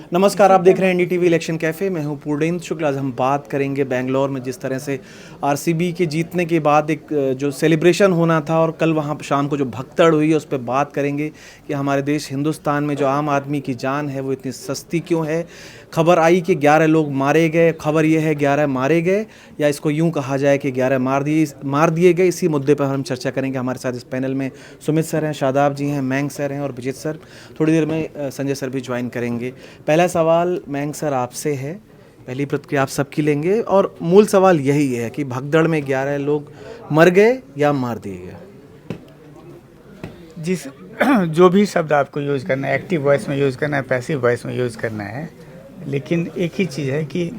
नमस्कार, आप देख रहे हैं एनडीटीवी इलेक्शन कैफ़े। मैं हूं पूर्णेंद्र शुक्ल। आज हम बात करेंगे बेंगलोर में जिस तरह से आरसीबी के जीतने के बाद एक जो सेलिब्रेशन होना था और कल वहां शाम को जो भगदड़ हुई है उस पर बात करेंगे कि हमारे देश हिंदुस्तान में जो आम आदमी की जान है वो इतनी सस्ती क्यों है। खबर आई कि 11 लोग मारे गए, खबर ये है 11 मारे गए या इसको यूँ कहा जाए कि 11 मार दिए गए। इसी मुद्दे पर हम चर्चा करेंगे। हमारे साथ इस पैनल में सुमित सर हैं, शादाब जी हैं, मैंग सर हैं और विजित सर। थोड़ी देर में संजय सर भी ज्वाइन करेंगे। पहला सवाल मैंग सर आपसे है, पहली प्रतिक्रिया आप सबकी लेंगे और मूल सवाल यही है कि भगदड़ में 11 लोग मर गए या मार दिए गए। जिस जो भी शब्द आपको यूज़ करना है, एक्टिव वॉइस में यूज़ करना है, पैसिव वॉइस में यूज़ करना है, लेकिन एक ही चीज़ है कि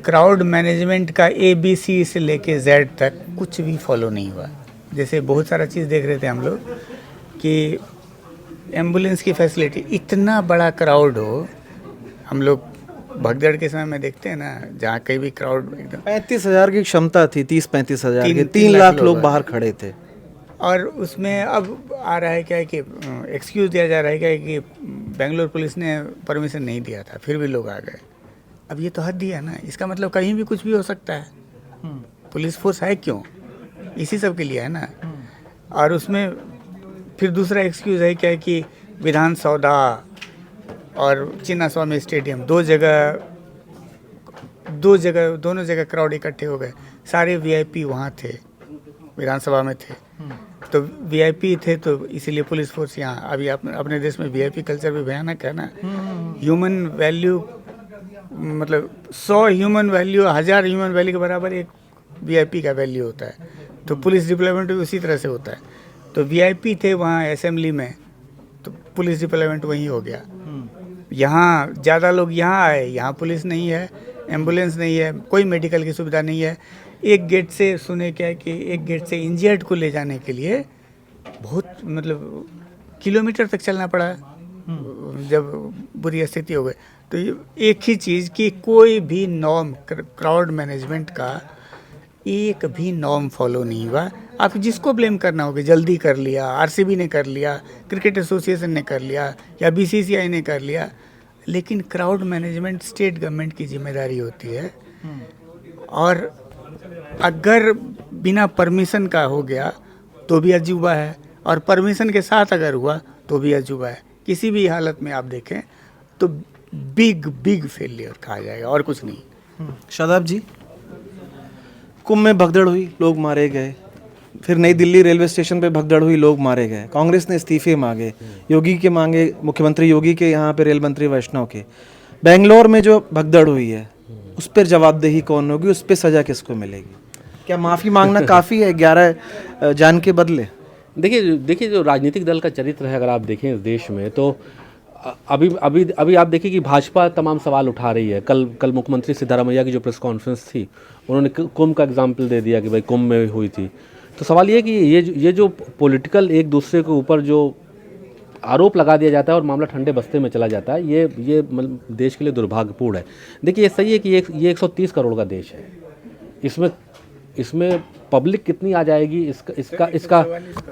क्राउड मैनेजमेंट का ABC से लेके Z तक कुछ भी फॉलो नहीं हुआ। जैसे बहुत सारा चीज़ देख रहे थे हम लोग कि एम्बुलेंस की फैसिलिटी, इतना बड़ा क्राउड हो, हम लोग भगदड़ के समय में देखते हैं ना, जहाँ कहीं भी क्राउड एकदम 35,000 की क्षमता थी, 30-35,000 की, 3 3 लाख लोग बाहर खड़े थे। और उसमें अब आ रहा है क्या है कि एक्सक्यूज़ दिया जा रहा है क्या है कि बेंगलोर पुलिस ने परमिशन नहीं दिया था, फिर भी लोग आ गए। अब ये तो हद दिया ना, इसका मतलब कहीं भी कुछ भी हो सकता है। पुलिस फोर्स है क्यों? इसी सब के लिए है ना। और उसमें फिर दूसरा एक्सक्यूज़ है क्या है कि विधान सौदा और चिन्ना स्वामी स्टेडियम दोनों जगह क्राउड इकट्ठे हो गए। सारे VIP वहाँ थे, विधानसभा में थे, तो VIP थे, तो इसीलिए पुलिस फोर्स यहाँ। अभी अपने देश में VIP कल्चर भी भयानक है ना। ह्यूमन वैल्यू, मतलब 100 ह्यूमन वैल्यू 1000 ह्यूमन वैल्यू के बराबर एक VIP का वैल्यू होता है। तो पुलिस डिप्लॉयमेंट भी उसी तरह से होता है। तो VIP थे वहाँ असेंबली में, तो पुलिस डिप्लॉयमेंट वहीं हो गया। यहाँ ज़्यादा लोग यहाँ आए, यहाँ पुलिस नहीं है, एम्बुलेंस नहीं है, कोई मेडिकल की सुविधा नहीं है। एक गेट से सुने क्या है कि एक गेट से इंजर्ड को ले जाने के लिए बहुत मतलब किलोमीटर तक चलना पड़ा जब बुरी स्थिति हो गई। तो एक ही चीज़ कि कोई भी नॉर्म, क्राउड मैनेजमेंट का एक भी नॉर्म फॉलो नहीं हुआ। आप जिसको ब्लेम करना होगा, जल्दी कर लिया, RCB ने कर लिया, क्रिकेट एसोसिएशन ने कर लिया या BCCI ने कर लिया, लेकिन क्राउड मैनेजमेंट स्टेट गवर्नमेंट की जिम्मेदारी होती है। और अगर बिना परमिशन का हो गया तो भी अजूबा है, और परमिशन के साथ अगर हुआ तो भी अजूबा है। किसी भी हालत में आप देखें तो बिग फेलियर कहा जाएगा और कुछ नहीं। शादाब जी, कुंभ में भगदड़ हुई, लोग मारे गए। फिर नई दिल्ली रेलवे स्टेशन पे भगदड़ हुई, लोग मारे गए। कांग्रेस ने इस्तीफे मांगे, योगी के मांगे, मुख्यमंत्री योगी के, यहाँ पे रेल मंत्री वैष्णव के। बेंगलोर में जो भगदड़ हुई है उस पर जवाबदेही कौन होगी, उस पर सजा किसको मिलेगी? क्या माफ़ी मांगना काफ़ी है 11 जान के बदले? देखिए जो राजनीतिक दल का चरित्र है, अगर आप देखें इस देश में, तो अभी आप देखिए कि भाजपा तमाम सवाल उठा रही है। कल मुख्यमंत्री सिद्धारमैया की जो प्रेस कॉन्फ्रेंस थी, उन्होंने कुंभ का एग्जाम्पल दे दिया कि भाई कुंभ में हुई थी। तो सवाल ये है कि ये जो पॉलिटिकल एक दूसरे के ऊपर जो आरोप लगा दिया जाता है और मामला ठंडे बस्ते में चला जाता है, ये मतलब देश के लिए दुर्भाग्यपूर्ण है। देखिए, ये सही है कि ये 130 करोड़ का देश है। इसमें पब्लिक कितनी आ जाएगी, इसका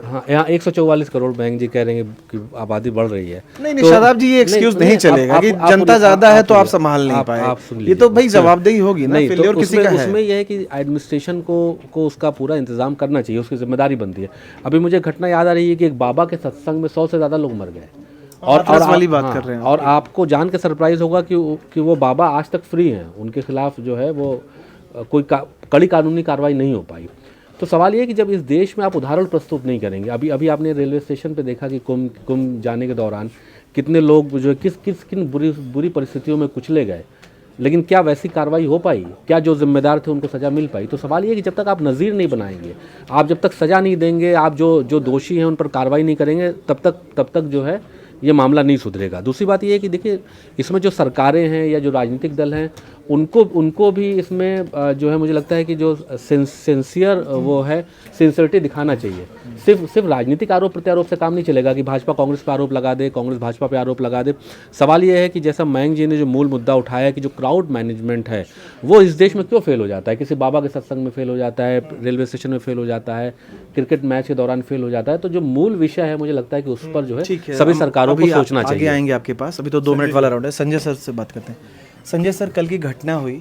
हाँ, यहाँ 144 करोड़ बैंक जी कह रहे हैं कि आबादी बढ़ रही है। नहीं शादाब जी, ये एक्सक्यूज नहीं चलेगा कि जनता ज्यादा है तो आप संभाल नहीं पाए। ये तो भाई जवाबदेही होगी ना, फेलियर किसी का है। उसमें यह है कि एडमिनिस्ट्रेशन को उसका पूरा इंतजाम करना चाहिए, उसकी जिम्मेदारी बनती है। अभी मुझे घटना याद आ रही है कि एक बाबा के सत्संग में 100 से ज़्यादा लोग मर गए। और वाली बात कर रहे हैं। और आपको जान के सरप्राइज होगा कि वो बाबा आज तक फ्री हैं, उनके खिलाफ जो है वो कोई कड़ी कानूनी कार्रवाई नहीं हो पाई। तो सवाल ये है कि जब इस देश में आप उदाहरण प्रस्तुत नहीं करेंगे, अभी आपने रेलवे स्टेशन पे देखा कि कुंभ जाने के दौरान कितने लोग जो किन बुरी परिस्थितियों में कुचले गए, लेकिन क्या वैसी कार्रवाई हो पाई? क्या जो जिम्मेदार थे उनको सज़ा मिल पाई? तो सवाल ये है कि जब तक आप नज़ीर नहीं बनाएंगे, आप जब तक सज़ा नहीं देंगे, आप जो दोषी हैं उन पर कार्रवाई नहीं करेंगे, तब तक जो है ये मामला नहीं सुधरेगा। दूसरी बात ये है कि देखिए, इसमें जो सरकारें हैं या जो राजनीतिक दल हैं, उनको भी इसमें जो है मुझे लगता है कि जो सिंसियर वो है, सिंसियरिटी दिखाना चाहिए। सिर्फ राजनीतिक आरोप प्रत्यारोप से काम नहीं चलेगा कि भाजपा कांग्रेस पर आरोप लगा दे, कांग्रेस भाजपा पे आरोप लगा दे। सवाल ये है कि जैसा मयंक जी ने जो मूल मुद्दा उठाया कि जो क्राउड मैनेजमेंट है वो इस देश में क्यों फेल हो जाता है, किसी बाबा के सत्संग में फेल हो जाता है, रेलवे स्टेशन में फेल हो जाता है, क्रिकेट मैच के दौरान फेल हो जाता है। तो जो मूल विषय है मुझे लगता है कि उस पर जो है सभी सरकारों को सोचना आगे चाहिए। आएंगे आपके पास, अभी तो 2 मिनट वाला राउंड है। संजय सर से बात करते हैं। संजय सर, कल की घटना हुई,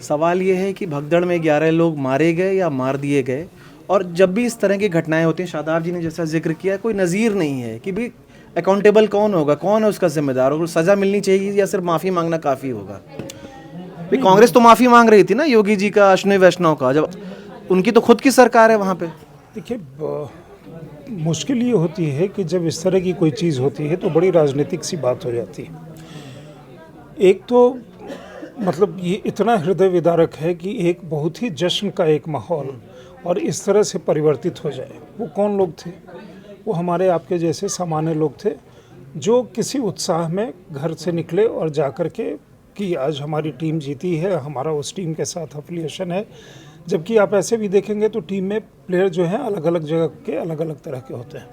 सवाल ये है कि भगदड़ में 11 लोग मारे गए या मार दिए गए, और जब भी इस तरह की घटनाएं होती हैं, शादाब जी ने जैसा जिक्र किया, कोई नज़ीर नहीं है कि भी अकाउंटेबल कौन होगा, कौन है उसका जिम्मेदार, और सज़ा मिलनी चाहिए या सिर्फ माफ़ी मांगना काफ़ी होगा। भाई कांग्रेस तो माफ़ी मांग रही थी ना योगी जी का, अश्विनी वैष्णव का, जब उनकी तो खुद की सरकार है वहाँ पे। देखिए, मुश्किल ये होती है कि जब इस तरह की कोई चीज़ होती है तो बड़ी राजनीतिक सी बात हो जाती है। एक तो मतलब ये इतना हृदय विदारक है कि एक बहुत ही जश्न का एक माहौल और इस तरह से परिवर्तित हो जाए। वो कौन लोग थे? वो हमारे आपके जैसे सामान्य लोग थे जो किसी उत्साह में घर से निकले और जा कर के कि आज हमारी टीम जीती है, हमारा उस टीम के साथ अफिलिएशन है। जबकि आप ऐसे भी देखेंगे तो टीम में प्लेयर जो हैं अलग अलग जगह के अलग अलग तरह के होते हैं।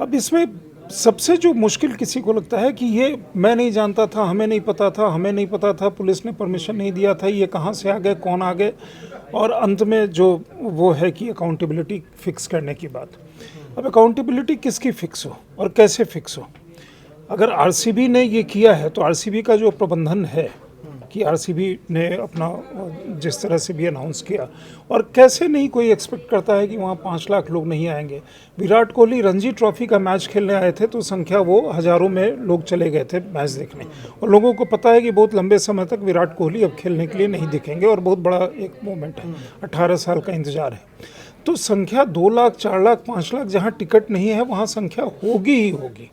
अब इसमें सबसे जो मुश्किल किसी को लगता है कि ये मैं नहीं जानता था, हमें नहीं पता था, पुलिस ने परमिशन नहीं दिया था, ये कहाँ से आ गए, कौन आ गए, और अंत में जो वो है कि अकाउंटेबिलिटी फिक्स करने की बात। अब अकाउंटेबिलिटी किसकी फिक्स हो और कैसे फिक्स हो? अगर आरसीबी ने ये किया है तो आरसीबी का जो प्रबंधन है कि आरसीबी ने अपना जिस तरह से भी अनाउंस किया, और कैसे नहीं कोई एक्सपेक्ट करता है कि वहाँ 5 लाख लोग नहीं आएंगे। विराट कोहली रणजी ट्रॉफी का मैच खेलने आए थे तो संख्या वो हज़ारों में लोग चले गए थे मैच देखने, और लोगों को पता है कि बहुत लंबे समय तक विराट कोहली अब खेलने के लिए नहीं दिखेंगे और बहुत बड़ा एक मोमेंट है, 18 साल का इंतजार है। तो संख्या 2 लाख, 4 लाख, 5 लाख जहाँ टिकट नहीं है वहाँ संख्या होगी ही होगी।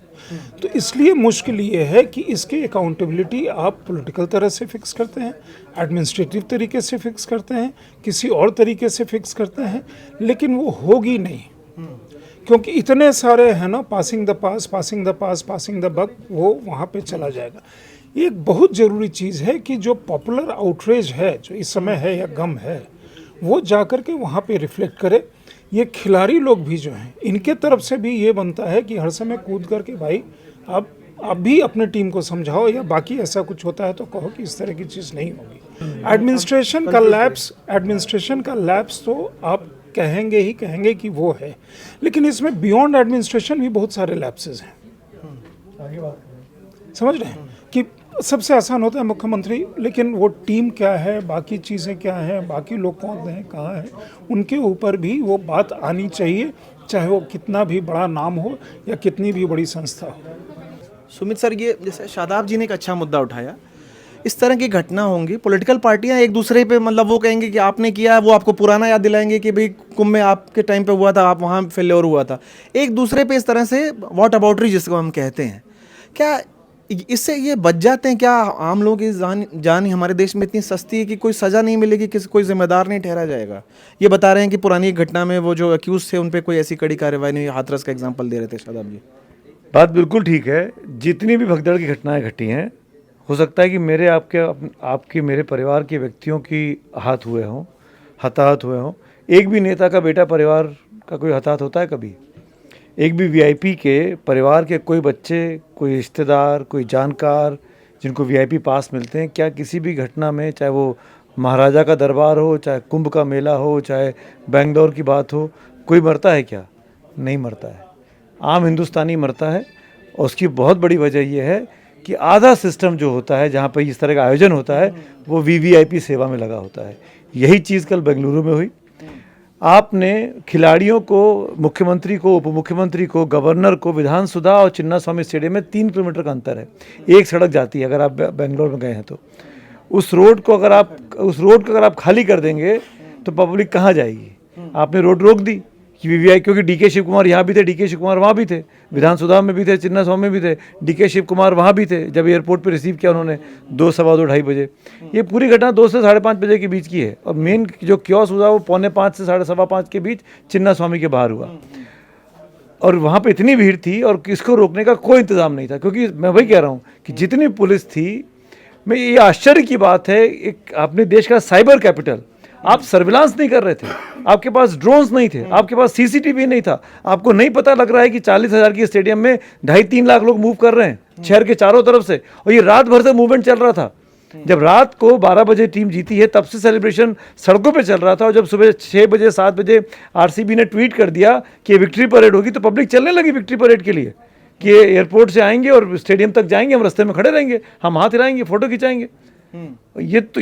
तो इसलिए मुश्किल ये है कि इसकी अकाउंटेबिलिटी आप पॉलिटिकल तरह से फिक्स करते हैं, एडमिनिस्ट्रेटिव तरीके से फिक्स करते हैं, किसी और तरीके से फिक्स करते हैं, लेकिन वो होगी नहीं, क्योंकि इतने सारे हैं ना, पासिंग द बक, वो वहाँ पे चला जाएगा। ये एक बहुत ज़रूरी चीज़ है कि जो पॉपुलर आउटरेज है जो इस समय है या गम है, वो जाकर के वहाँ पे रिफ्लेक्ट करे। ये खिलाड़ी लोग भी जो हैं इनके तरफ से भी ये बनता है कि हर समय कूद करके भाई आप भी अपने टीम को समझाओ, या बाकी ऐसा कुछ होता है तो कहो कि इस तरह की चीज़ नहीं होगी। एडमिनिस्ट्रेशन का लैप्स तो आप कहेंगे कि वो है, लेकिन इसमें बियॉन्ड एडमिनिस्ट्रेशन भी बहुत सारे लैप्सेस हैं। समझ रहे हैं कि सबसे आसान होता है मुख्यमंत्री, लेकिन वो टीम क्या है, बाकी चीज़ें क्या हैं, बाकी लोग कौन हैं, कहाँ हैं, उनके ऊपर भी वो बात आनी चाहिए, चाहे वो कितना भी बड़ा नाम हो या कितनी भी बड़ी संस्था हो। सुमित सर, ये जैसे शादाब जी ने एक अच्छा मुद्दा उठाया, इस तरह की घटना होंगी, पॉलिटिकल पार्टियां एक दूसरे पे मतलब वो कहेंगे कि आपने किया, वो आपको पुराना याद दिलाएंगे कि भाई कुंभ में आपके टाइम पे हुआ था, आप वहाँ फेल्योर हुआ था, एक दूसरे पे इस तरह से वॉट अबाउटरी जिसको हम कहते हैं। क्या इससे ये बच जाते हैं? क्या आम लोगों की जान ही हमारे देश में इतनी सस्ती है कि कोई सज़ा नहीं मिलेगी, किसी कोई जिम्मेदार नहीं ठहरा जाएगा? ये बता रहे हैं कि पुरानी घटना में वो जो अक्यूज थे उन पे कोई ऐसी कड़ी कार्रवाई नहीं हुई, हाथरस का एग्जांपल दे रहे थे शादाब जी। बात बिल्कुल ठीक है। जितनी भी भगदड़ की घटनाएं घटी हैं, हो सकता है कि मेरे परिवार के व्यक्तियों की हताहत हुए हों। एक भी नेता का बेटा परिवार का कोई हताहत होता है कभी? एक भी वीआईपी के परिवार के कोई बच्चे, कोई रिश्तेदार, कोई जानकार जिनको वीआईपी पास मिलते हैं, क्या किसी भी घटना में, चाहे वो महाराजा का दरबार हो, चाहे कुंभ का मेला हो, चाहे बेंगलोर की बात हो, कोई मरता है क्या? नहीं मरता है। आम हिंदुस्तानी मरता है, और उसकी बहुत बड़ी वजह यह है कि आधा सिस्टम जो होता है जहाँ पर इस तरह का आयोजन होता है वो वीवीआईपी सेवा में लगा होता है। यही चीज़ कल बेंगलुरु में हुई। आपने खिलाड़ियों को, मुख्यमंत्री को, उप मुख्यमंत्री को, गवर्नर को, विधानसौधा और चिन्ना स्वामी स्टेडियम में 3 किलोमीटर का अंतर है, एक सड़क जाती है। अगर आप बेंगलोर में गए हैं तो उस रोड को अगर आप खाली कर देंगे तो पब्लिक कहाँ जाएगी? आपने रोड रोक दी कि वीवीआई, क्योंकि डीके शिव कुमार यहाँ भी थे, डीके शिव कुमार वहाँ भी थे, विधानसौधा में भी थे, चिन्ना स्वामी भी थे, डीके शिव कुमार वहाँ भी थे जब एयरपोर्ट पे रिसीव किया उन्होंने 2, सवा 2, 2:30 बजे। ये पूरी घटना 2 से 5:30 बजे के बीच की है, और मेन जो क्योस हुआ वो 4:45 से 5:15 के बीच चिन्ना स्वामी के बाहर हुआ। और वहाँ पे इतनी भीड़ थी और किसको रोकने का कोई इंतज़ाम नहीं था, क्योंकि मैं वही कह रहा हूँ कि जितनी पुलिस थी, मैं ये आश्चर्य की बात है, एक अपने देश का साइबर कैपिटल, आप सर्विलांस नहीं कर रहे थे, आपके पास ड्रोन्स नहीं थे, आपके पास सीसीटीवी नहीं था, आपको नहीं पता लग रहा है कि 40,000 की स्टेडियम में 2.5-3 लाख लोग मूव कर रहे हैं शहर के चारों तरफ से, और ये रात भर से मूवमेंट चल रहा था। जब रात को 12 बजे टीम जीती है तब से सेलिब्रेशन सड़कों पे चल रहा था, और जब सुबह 6 बजे 7 बजे आरसीबी ने ट्वीट कर दिया कि विक्ट्री परेड होगी तो पब्लिक चलने लगी विक्ट्री परेड के लिए कि एयरपोर्ट से आएंगे और स्टेडियम तक जाएंगे, हम रास्ते में खड़े रहेंगे, हम हाथ हिलाएंगे, फोटो खिंचाएंगे।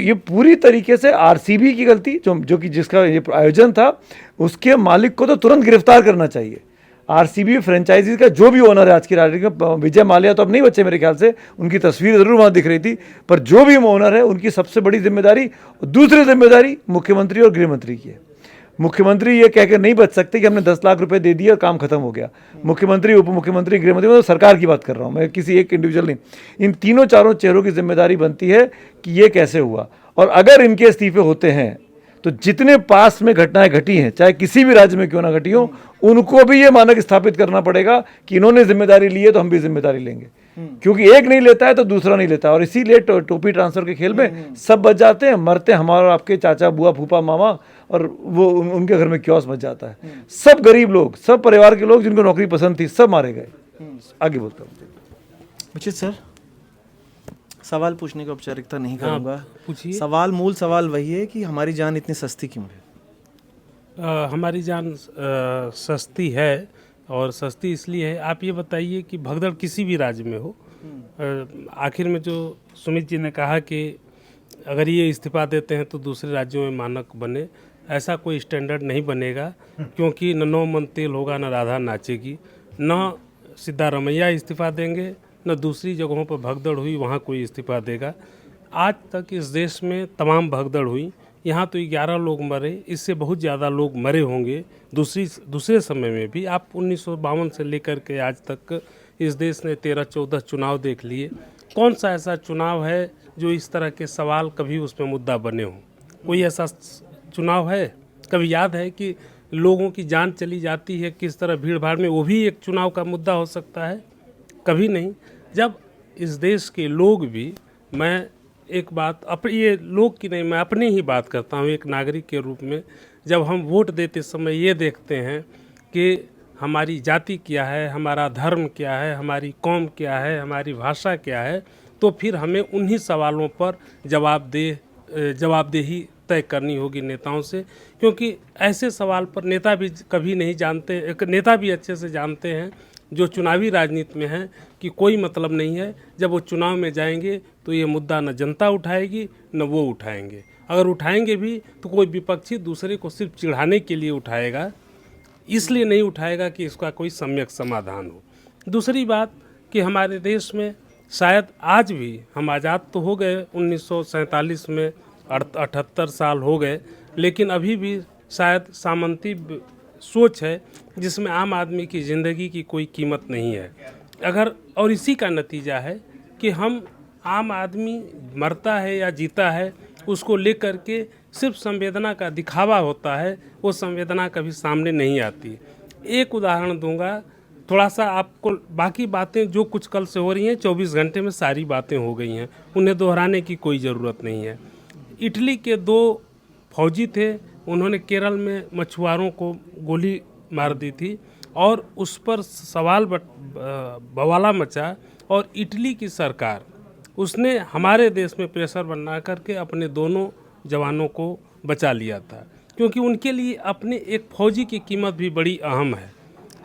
ये पूरी तरीके से आरसीबी की गलती, जो कि जिसका ये आयोजन था, उसके मालिक को तो तुरंत गिरफ्तार करना चाहिए। आरसीबी फ्रेंचाइजी का जो भी ओनर है आज की राजनीति में, विजय माल्या तो अब नहीं बचे मेरे ख्याल से, उनकी तस्वीर जरूर वहां दिख रही थी, पर जो भी ओनर है उनकी सबसे बड़ी जिम्मेदारी, दूसरी जिम्मेदारी मुख्यमंत्री और गृह मंत्री की है। मुख्यमंत्री ये कहकर नहीं बच सकते कि हमने 10 लाख रुपए दे दिए और काम खत्म हो गया। मुख्यमंत्री, उप मुख्यमंत्री, गृह मंत्री, मतलब सरकार की बात कर रहा हूं मैं, किसी एक इंडिविजुअल नहीं। इन तीनों चारों चेहरों की जिम्मेदारी बनती है कि ये कैसे हुआ, और अगर इनके इस्तीफे होते हैं तो जितने पास में घटनाएं घटी हैं, चाहे किसी भी राज्य में क्यों ना घटी हो, उनको भी ये मानक स्थापित करना पड़ेगा कि इन्होंने जिम्मेदारी ली है तो हम भी जिम्मेदारी लेंगे, क्योंकि एक नहीं लेता है तो दूसरा नहीं लेता। और इसीलिए टोपी ट्रांसफर के खेल में सब बच जाते हैं, मरते हैं हमारा आपके चाचा, बुआ, फूफा, मामा, और वो उनके घर में क्योस मच जाता है। सब गरीब लोग, सब परिवार के लोग जिनको नौकरी पसंद थी, सब मारे गए। आगे बोलता हूँ। उचित सर, सवाल पूछने की औपचारिकता नहीं करूंगा। पूछिए। मूल सवाल वही है कि हमारी जान इतनी सस्ती क्यों है? हमारी जान सस्ती है, और सस्ती इसलिए है, आप ये बताइए कि भगदड़ किसी भी राज्य में हो, आखिर में जो सुमित जी ने कहा कि अगर ये इस्तीफा देते हैं तो दूसरे राज्यों में मानक बने, ऐसा कोई स्टैंडर्ड नहीं बनेगा, क्योंकि न 9 मन तेल होगा, न राधा नाचेगी, न सिद्धारमैया इस्तीफा देंगे, न दूसरी जगहों पर भगदड़ हुई वहाँ कोई इस्तीफा देगा। आज तक इस देश में तमाम भगदड़ हुई, यहाँ तो 11 लोग मरे, इससे बहुत ज़्यादा लोग मरे होंगे दूसरे समय में भी। आप 1952 से लेकर के आज तक इस देश ने 13-14 चुनाव देख लिए, कौन सा ऐसा चुनाव है जो इस तरह के सवाल कभी उसमें मुद्दा बने हों? कोई ऐसा चुनाव है? कभी याद है कि लोगों की जान चली जाती है किस तरह भीड़ भाड़ में, वो भी एक चुनाव का मुद्दा हो सकता है? कभी नहीं। जब इस देश के लोग भी, मैं एक बात ये लोग की नहीं, मैं अपनी ही बात करता हूँ एक नागरिक के रूप में, जब हम वोट देते समय ये देखते हैं कि हमारी जाति क्या है, हमारा धर्म क्या है, हमारी कौम क्या है, हमारी भाषा क्या है, तो फिर हमें उन्हीं सवालों पर जवाबदेही तय करनी होगी नेताओं से, क्योंकि ऐसे सवाल पर नेता भी कभी नहीं जानते, एक नेता भी अच्छे से जानते हैं जो चुनावी राजनीति में हैं कि कोई मतलब नहीं है। जब वो चुनाव में जाएंगे तो ये मुद्दा न जनता उठाएगी न वो उठाएंगे, अगर उठाएंगे भी तो कोई विपक्षी दूसरे को सिर्फ चिढ़ाने के लिए उठाएगा, इसलिए नहीं उठाएगा कि इसका कोई सम्यक समाधान हो। दूसरी बात कि हमारे देश में शायद आज भी, हम आज़ाद तो हो गए 1947 में, 78 साल हो गए, लेकिन अभी भी शायद सामंती सोच है जिसमें आम आदमी की ज़िंदगी की कोई कीमत नहीं है। और इसी का नतीजा है कि हम, आम आदमी मरता है या जीता है, उसको लेकर के सिर्फ संवेदना का दिखावा होता है, वो संवेदना कभी सामने नहीं आती। एक उदाहरण दूंगा, थोड़ा सा आपको, बाकी बातें जो कुछ कल से हो रही हैं 24 घंटे में सारी बातें हो गई हैं, उन्हें दोहराने की कोई ज़रूरत नहीं है। इटली के 2 फौजी थे, उन्होंने केरल में मछुआरों को गोली मार दी थी और उस पर सवाल बवाला मचा, और इटली की सरकार, उसने हमारे देश में प्रेशर बना करके अपने दोनों जवानों को बचा लिया था, क्योंकि उनके लिए अपने एक फौजी की कीमत भी बड़ी अहम है।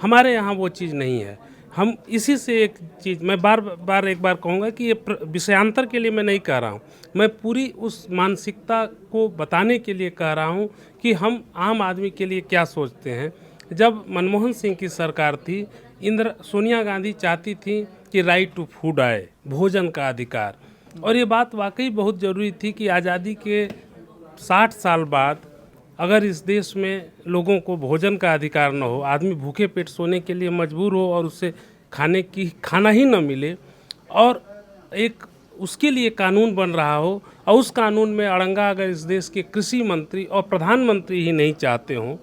हमारे यहाँ वो चीज़ नहीं है। हम इसी से एक चीज़ मैं एक बार कहूँगा कि ये विषयांतर के लिए मैं नहीं कह रहा हूँ, मैं पूरी उस मानसिकता को बताने के लिए कह रहा हूँ कि हम आम आदमी के लिए क्या सोचते हैं। जब मनमोहन सिंह की सरकार थी, सोनिया गांधी चाहती थी कि राइट टू फूड आए, भोजन का अधिकार, और ये बात वाकई बहुत ज़रूरी थी कि आज़ादी के 60 साल बाद अगर इस देश में लोगों को भोजन का अधिकार न हो, आदमी भूखे पेट सोने के लिए मजबूर हो और उसे खाना ही न मिले, और एक उसके लिए कानून बन रहा हो, और उस कानून में अड़ंगा अगर इस देश के कृषि मंत्री और प्रधानमंत्री ही नहीं चाहते हों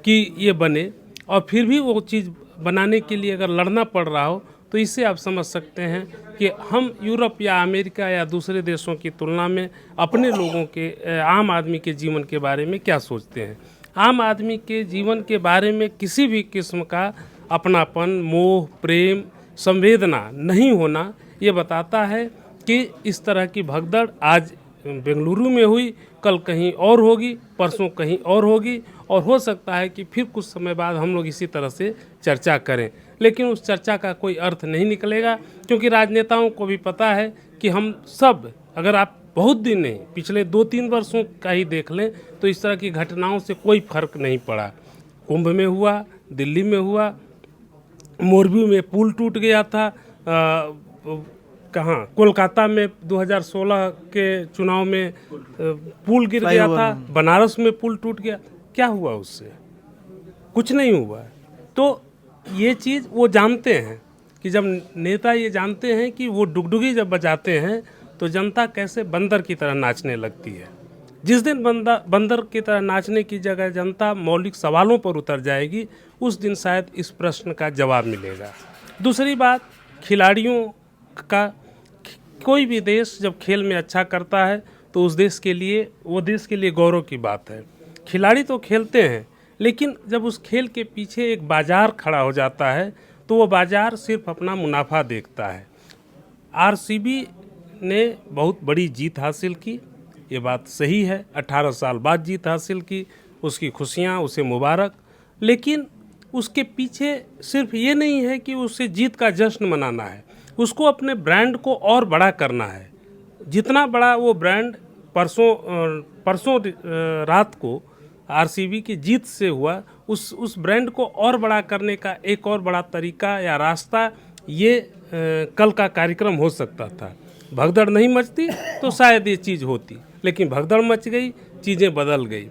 कि ये बने, और फिर भी वो चीज़ बनाने के लिए अगर लड़ना पड़ रहा हो, तो इससे आप समझ सकते हैं कि हम यूरोप या अमेरिका या दूसरे देशों की तुलना में अपने लोगों के आम आदमी के जीवन के बारे में क्या सोचते हैं। आम आदमी के जीवन के बारे में किसी भी किस्म का अपनापन, मोह, प्रेम, संवेदना नहीं होना ये बताता है कि इस तरह की भगदड़ आज बेंगलुरु में हुई, कल कहीं और होगी, परसों कहीं और होगी, और हो सकता है कि फिर कुछ समय बाद हम लोग इसी तरह से चर्चा करें, लेकिन उस चर्चा का कोई अर्थ नहीं निकलेगा, क्योंकि राजनेताओं को भी पता है कि हम सब, अगर आप बहुत दिन नहीं, पिछले 2-3 वर्षों का ही देख लें तो इस तरह की घटनाओं से कोई फर्क नहीं पड़ा। कुंभ में हुआ, दिल्ली में हुआ, मोरबी में पुल टूट गया था, कहाँ कोलकाता में 2016 के चुनाव में पुल गिर गया था, बनारस में पुल टूट गया, क्या हुआ उससे? कुछ नहीं हुआ। तो ये चीज़ वो जानते हैं कि जब नेता ये जानते हैं कि वो डुगडुगी जब बजाते हैं तो जनता कैसे बंदर की तरह नाचने लगती है। जिस दिन बंदर की तरह नाचने की जगह जनता मौलिक सवालों पर उतर जाएगी, उस दिन शायद इस प्रश्न का जवाब मिलेगा। दूसरी बात, खिलाड़ियों का, कोई भी देश जब खेल में अच्छा करता है तो उस देश के लिए, वो देश के लिए गौरव की बात है। खिलाड़ी तो खेलते हैं, लेकिन जब उस खेल के पीछे एक बाजार खड़ा हो जाता है तो वो बाजार सिर्फ अपना मुनाफा देखता है। आरसीबी ने बहुत बड़ी जीत हासिल की, ये बात सही है, 18 साल बाद जीत हासिल की, उसकी खुशियाँ, उसे मुबारक। लेकिन उसके पीछे सिर्फ ये नहीं है कि उसे जीत का जश्न मनाना है, उसको अपने ब्रांड को और बड़ा करना है। जितना बड़ा वो ब्रांड परसों रात को आरसीबी की जीत से हुआ, उस ब्रांड को और बड़ा करने का एक और बड़ा तरीका या रास्ता ये कल का कार्यक्रम हो सकता था। भगदड़ नहीं मचती तो शायद ये चीज़ होती, लेकिन भगदड़ मच गई, चीज़ें बदल गई।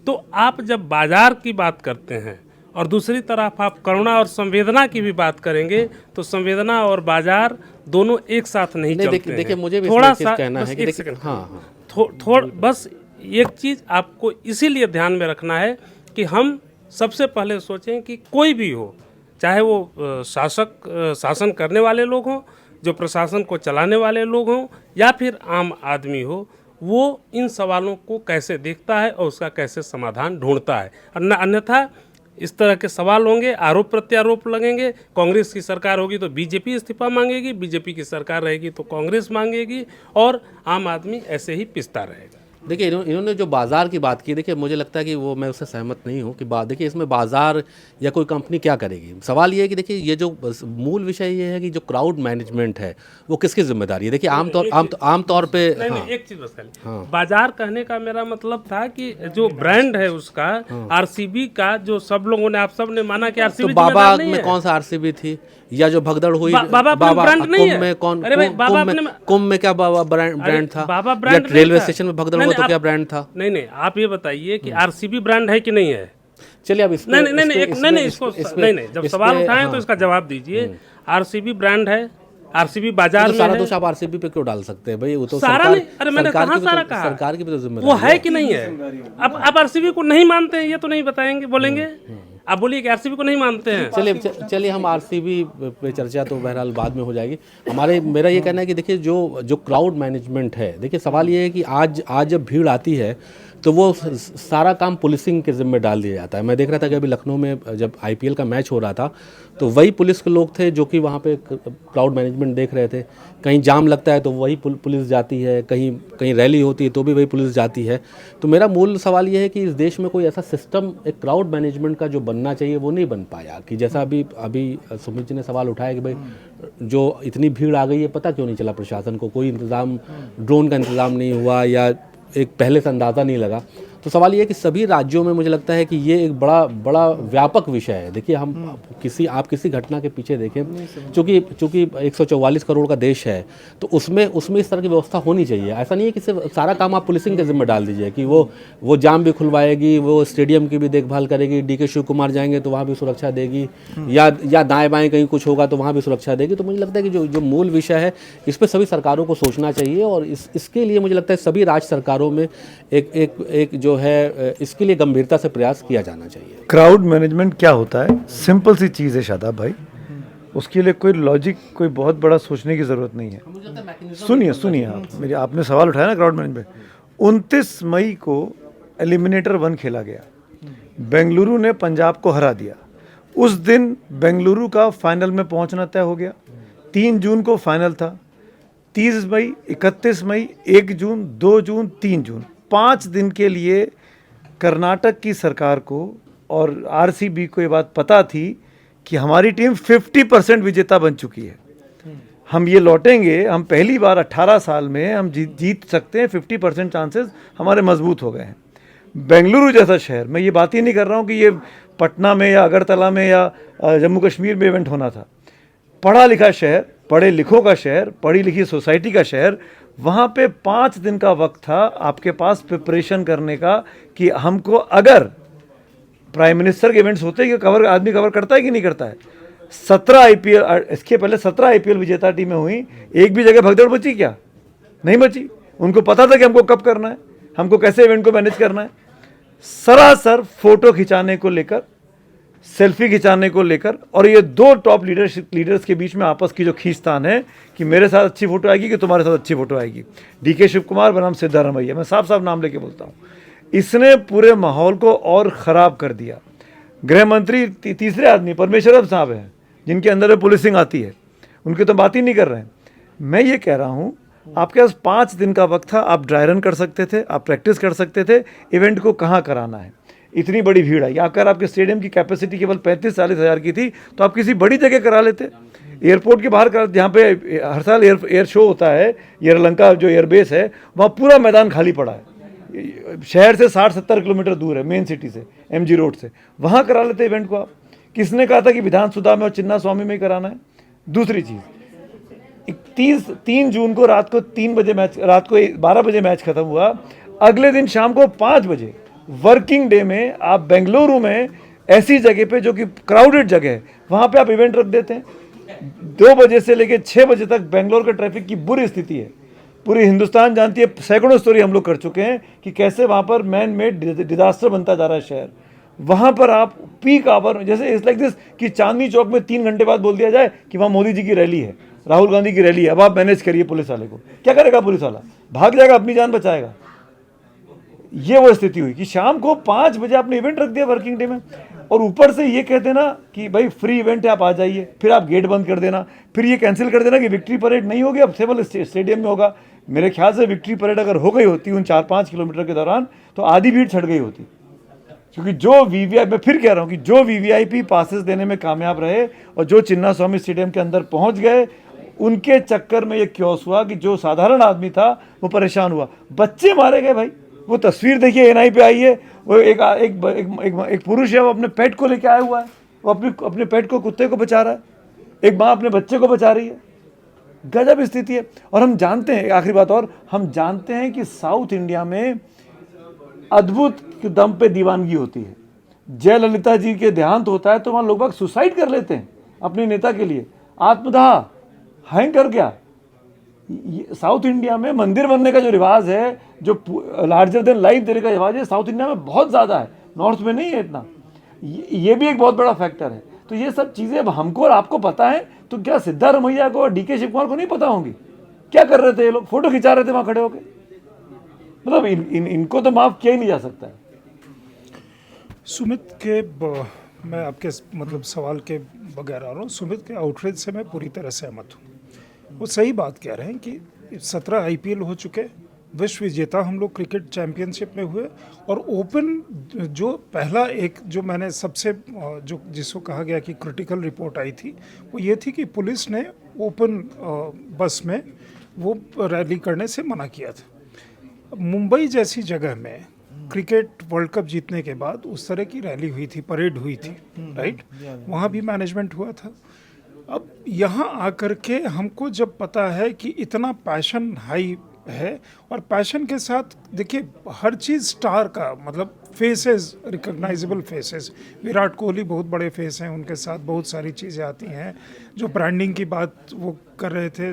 तो आप जब बाजार की बात करते हैं और दूसरी तरफ आप करुणा और संवेदना की भी बात करेंगे तो संवेदना और बाजार दोनों एक साथ नहीं चलते हैं। देखिए, मुझे भी थोड़ा सा कहना है कि देखिए, बस एक चीज़ आपको इसीलिए ध्यान में रखना है कि हम सबसे पहले सोचें कि कोई भी हो, चाहे वो शासन करने वाले लोग हों, जो प्रशासन को चलाने वाले लोग हों, या फिर आम आदमी हो, वो इन सवालों को कैसे देखता है और उसका कैसे समाधान ढूंढता है। अन्यथा इस तरह के सवाल होंगे, आरोप प्रत्यारोप लगेंगे। कांग्रेस की सरकार होगी तो बीजेपी इस्तीफा मांगेगी, बीजेपी की सरकार रहेगी तो कांग्रेस मांगेगी, और आम आदमी ऐसे ही पिसता रहेगा। देखिए, इन्होंने जो बाज़ार की बात की, देखिए मुझे लगता है कि वो, मैं उससे सहमत नहीं हूँ कि देखिए इसमें बाज़ार या कोई कंपनी क्या करेगी। सवाल ये है कि देखिए ये जो मूल विषय ये है कि जो क्राउड मैनेजमेंट है वो किसकी जिम्मेदारी है। देखिए आमतौर पे नहीं, एक चीज़ बस खाली, बाजार कहने का मेरा मतलब था कि जो ब्रांड है उसका, आरसीबी का, जो सब लोगों ने, आप सब ने माना कि आरसीबी, तो बाबा में कौन सा आरसीबी थी, या जो भगदड़ हुई बाबा ब्रांड नहीं है। में कौन, अरे भाई, कुंभ में क्या बाबा ब्रांड था, बाबा ब्रांड, रेलवे स्टेशन में भगदड़ हुआ तो क्या ब्रांड था? नहीं, आप ये बताइए कि आरसीबी ब्रांड है कि नहीं है। चलिए अब नहीं, जब सवाल उठाएं तो इसका जवाब दीजिए। आरसीबी ब्रांड है, आरसीबी बाजार में सारा दोष आप आरसीबी पे क्यों डाल सकते हैं भाई? वो तो सारा नहीं, अरे मैंने कहा सारा कहा, सरकार की भी तो जिम्मेदारी वो है कि नहीं है। अब आप आरसीबी को नहीं मानते हैं, ये तो नहीं बताएंगे, बोलेंगे आप, बोलिए कि आरसीबी को नहीं मानते हैं। चलिए हम आरसीबी पे चर्चा तो बहरहाल बाद में हो जाएगी। मेरा ये कहना है कि देखिए जो क्राउड मैनेजमेंट है, देखिए सवाल ये है कि आज जब भीड़ आती है तो वो सारा काम पुलिसिंग के ज़िम्मे डाल दिया जाता है। मैं देख रहा था कि अभी लखनऊ में जब आईपीएल का मैच हो रहा था तो वही पुलिस के लोग थे जो कि वहाँ पे क्राउड मैनेजमेंट देख रहे थे। कहीं जाम लगता है तो वही पुलिस जाती है, कहीं रैली होती है तो भी वही पुलिस जाती है। तो मेरा मूल सवाल ये है कि इस देश में कोई ऐसा सिस्टम, एक क्राउड मैनेजमेंट का जो बनना चाहिए वो नहीं बन पाया। कि जैसा अभी सुमित जी ने सवाल उठाया कि भाई जो इतनी भीड़ आ गई है, पता क्यों नहीं चला प्रशासन को, कोई इंतज़ाम, ड्रोन का इंतज़ाम नहीं हुआ या एक पहले से अंदाज़ा नहीं लगा। तो सवाल ये है कि सभी राज्यों में मुझे लगता है कि ये एक बड़ा व्यापक विषय है। देखिए आप किसी घटना के पीछे देखें, चूँकि 144 करोड़ का देश है तो उसमें इस तरह की व्यवस्था होनी चाहिए। ऐसा नहीं है कि सिर्फ सारा काम आप पुलिसिंग के जिम्मे डाल दीजिए कि वो जाम भी खुलवाएगी, वो स्टेडियम की भी देखभाल करेगी, डीके शिव कुमार जाएंगे तो वहाँ भी सुरक्षा देगी, या दाएँ बाएँ कहीं कुछ होगा तो वहाँ भी सुरक्षा देगी। तो मुझे लगता है कि जो मूल विषय है इस पर सभी सरकारों को सोचना चाहिए, और इसके लिए मुझे लगता है सभी राज्य सरकारों में एक जो है इसके लिए गंभीरता से प्रयास किया जाना चाहिए। क्राउड मैनेजमेंट क्या होता है? सिंपल सी चीज़ है शादाब भाई, उसके लिए कोई लॉजिक, कोई बहुत बड़ा सोचने की ज़रूरत नहीं है। सुनिए आप मेरी, आपने सवाल उठाया ना क्राउड मैनेजमेंट। 29 मई को एलिमिनेटर 1 खेला गया, बेंगलुरु ने पंजाब को हरा दिया। उस दिन बेंगलुरु का फाइनल में पहुंचना तय हो गया। 3 जून को फाइनल था। 30 मई, 31 मई, 1 जून, 2 जून, 3 जून, 5 दिन के लिए कर्नाटक की सरकार को और आरसीबी को ये बात पता थी कि हमारी टीम 50% विजेता बन चुकी है। हम ये लौटेंगे, हम पहली बार 18 साल में हम जीत सकते हैं, 50% चांसेस हमारे मजबूत हो गए हैं। बेंगलुरु जैसा शहर, मैं ये बात ही नहीं कर रहा हूँ कि ये पटना में या अगरतला में या जम्मू कश्मीर में इवेंट होना था। पढ़ा लिखा शहर, पढ़े लिखों का शहर, पढ़ी लिखी सोसाइटी का शहर, वहाँ पे 5 दिन का वक्त था आपके पास प्रिपरेशन करने का कि हमको, अगर प्राइम मिनिस्टर के इवेंट्स होते हैं कि आदमी कवर करता है कि नहीं करता है। 17 आईपीएल, इसके पहले 17 आईपीएल विजेता टीमें हुई, एक भी जगह भगदड़ बची क्या? नहीं बची। उनको पता था कि हमको कब करना है, हमको कैसे इवेंट को मैनेज करना है। सरासर फोटो खिंचाने को लेकर, सेल्फी खिंचाने को लेकर, और ये 2 टॉप लीडर्स के बीच में आपस की जो खींचतान है कि मेरे साथ अच्छी फोटो आएगी कि तुम्हारे साथ अच्छी फोटो आएगी। डीके शिव कुमार बनाम सिद्धारमैया, मैं साफ साफ नाम लेके बोलता हूँ। इसने पूरे माहौल को और ख़राब कर दिया। गृह मंत्री तीसरे आदमी परमेश्वरन साहब हैं, जिनके अंदर में पुलिसिंग आती है, उनकी तो बात ही नहीं कर रहे हैं। मैं ये कह रहा हूँ, आपके पास 5 दिन का वक्त था, आप ड्राई रन कर सकते थे, आप प्रैक्टिस कर सकते थे, इवेंट को कहाँ कराना है। इतनी बड़ी भीड़ आई, अगर आपके स्टेडियम की कैपेसिटी केवल 35-40 हज़ार की थी तो आप किसी बड़ी जगह करा लेते। एयरपोर्ट के बाहर करा, जहाँ पे हर साल एयर शो होता है, एयरलंका जो एयरबेस है, वहाँ पूरा मैदान खाली पड़ा है। शहर से 60-70 किलोमीटर दूर है, मेन सिटी से, एमजी रोड से, वहाँ करा लेते इवेंट को आप। किसने कहा था कि विधानसौधा में और चिन्ना स्वामी में ही कराना है? दूसरी चीज़, 3 जून को रात को 3 बजे मैच, रात को 12 बजे मैच खत्म हुआ। अगले दिन शाम को 5 बजे वर्किंग डे में आप बेंगलुरु में ऐसी जगह पे जो कि क्राउडेड जगह है, वहाँ पे आप इवेंट रख देते हैं। 2 बजे से लेकर 6 बजे तक बेंगलोर के ट्रैफिक की बुरी स्थिति है। पूरी हिंदुस्तान जानती है, सैकड़ों स्टोरी हम लोग कर चुके हैं कि कैसे वहाँ पर मैन मेड डिजास्टर बनता जा रहा है शहर। वहाँ पर आप पीक आवर, जैसे इट्स लाइक दिस कि चांदनी चौक में 3 घंटे बाद बोल दिया जाए कि वहाँ मोदी जी की रैली है, राहुल गांधी की रैली है, अब आप मैनेज करिए पुलिस वाले को। क्या करेगा पुलिस वाला? भाग जाएगा, अपनी जान बचाएगा। ये वो स्थिति हुई कि शाम को 5 बजे आपने इवेंट रख दिया वर्किंग डे में, और ऊपर से ये कह देना कि भाई फ्री इवेंट है, आप आ जाइए, फिर आप गेट बंद कर देना, फिर ये कैंसिल कर देना कि विक्ट्री परेड नहीं होगी, अब सिविल स्टेडियम में होगा। मेरे ख्याल से विक्ट्री परेड अगर हो गई होती उन 4-5 किलोमीटर के दौरान तो आधी भीड़ छट गई होती, क्योंकि जो वीवीआई, मैं फिर कह रहा हूँ कि जो वीवीआईपी पासेस देने में कामयाब रहे और जो चिन्ना स्वामी स्टेडियम के अंदर पहुँच गए, उनके चक्कर में ये क्योस हुआ कि जो साधारण आदमी था वो परेशान हुआ। बच्चे मारे गए भाई, वो तस्वीर देखिए, एनआई पे आई है, वो एक पुरुष है, वो अपने पेट को लेके आया हुआ है, वो अपने पेट को, कुत्ते को बचा रहा है, एक माँ अपने बच्चे को बचा रही है। गजब स्थिति है। और हम जानते हैं, आखिरी बात, और हम जानते हैं कि साउथ इंडिया में अद्भुत दम पे दीवानगी होती है। जयललिता जी के देहांत होता है तो वहाँ लोग सुसाइड कर लेते हैं अपने नेता के लिए, आत्मदाह, हैंग कर गया। साउथ इंडिया में मंदिर बनने का जो रिवाज है, जो लार्जर देन लाइफ देने का रिवाज है, साउथ इंडिया में बहुत ज़्यादा है, नॉर्थ में नहीं है इतना। ये भी एक बहुत बड़ा फैक्टर है। तो ये सब चीज़ें अब हमको और आपको पता है, तो क्या सिद्धारमैया को और डीके शिव कुमार को नहीं पता होंगी? क्या कर रहे थे ये लोग? फोटो खिंचा रहे थे वहाँ खड़े होकर। मतलब इनको तो माफ़ किया ही नहीं जा सकता है। सुमित के मैं आपके मतलब सवाल के बगैर आ रहा हूँ। सुमित के आउटरीच से मैं पूरी तरह सहमत हूँ। वो सही बात कह रहे हैं कि 17 आईपीएल हो चुके, विश्व विजेता हम लोग क्रिकेट चैंपियनशिप में हुए, और ओपन जो पहला एक जो मैंने सबसे जो जिसको कहा गया कि क्रिटिकल रिपोर्ट आई थी, वो ये थी कि पुलिस ने ओपन बस में वो रैली करने से मना किया था। मुंबई जैसी जगह में क्रिकेट वर्ल्ड कप जीतने के बाद उस तरह की रैली हुई थी, परेड हुई थी, राइट? वहाँ भी मैनेजमेंट हुआ था। अब यहाँ आकर के हमको जब पता है कि इतना पैशन हाई है, और पैशन के साथ देखिए हर चीज़ स्टार का मतलब faces, recognisable faces, Virat Kohli बहुत बड़े फेस हैं, उनके साथ बहुत सारी चीज़ें आती हैं। जो ब्रांडिंग की बात वो कर रहे थे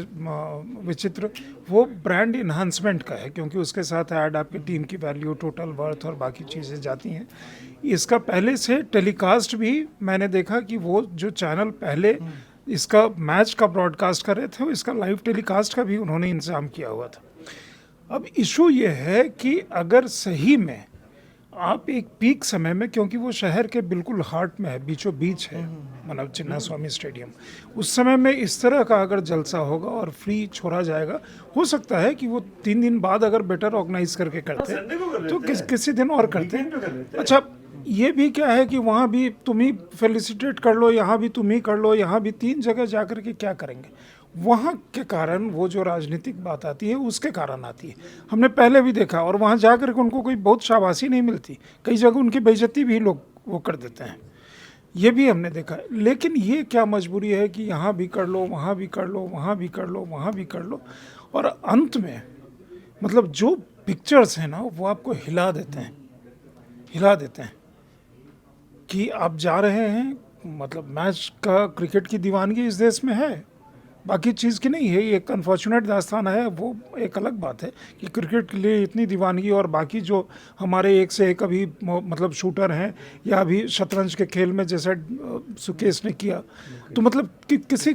विचित्र, वो ब्रांड इन्हांसमेंट का है, क्योंकि उसके साथ ऐड आपकी टीम की वैल्यू, टोटल वर्थ और बाकी चीज़ें जाती हैं। इसका पहले से टेलीकास्ट भी मैंने देखा कि वो जो चैनल पहले इसका मैच का ब्रॉडकास्ट कर रहे थे, इसका लाइव टेलीकास्ट का भी उन्होंने इंतजाम किया हुआ था। अब इशू ये है कि अगर सही में आप एक पीक समय में, क्योंकि वो शहर के बिल्कुल हार्ट में है, बीचों बीच है मतलब चिन्ना स्वामी स्टेडियम, उस समय में इस तरह का अगर जलसा होगा और फ्री छोड़ा जाएगा, हो सकता है कि वो 3 दिन बाद अगर बेटर ऑर्गेनाइज करके करते तो किसी दिन और करते। अच्छा, ये भी क्या है कि वहाँ भी तुम ही फेलिसिटेट कर लो, यहाँ भी तुम ही कर लो, यहाँ भी 3 जगह जा कर के क्या करेंगे। वहाँ के कारण वो जो राजनीतिक बात आती है उसके कारण आती है। हमने पहले भी देखा, और वहाँ जा कर के उनको कोई बहुत शाबाशी नहीं मिलती, कई जगह उनकी बेइज्जती भी लोग वो कर देते हैं, ये भी हमने देखा है। लेकिन ये क्या मजबूरी है कि यहाँ भी कर लो, वहाँ भी कर लो, वहाँ भी कर लो, वहाँ भी कर लो, और अंत में मतलब जो पिक्चर्स हैं ना वो आपको हिला देते हैं कि आप जा रहे हैं, मतलब मैच का, क्रिकेट की दीवानगी इस देश में है, बाकी चीज़ की नहीं है। ये एक अनफॉर्चुनेट दास्तान है, वो एक अलग बात है कि क्रिकेट के लिए इतनी दीवानगी, और बाकी जो हमारे एक से एक अभी मतलब शूटर हैं, या अभी शतरंज के खेल में जैसा सुकेश ने किया, तो मतलब कि किसी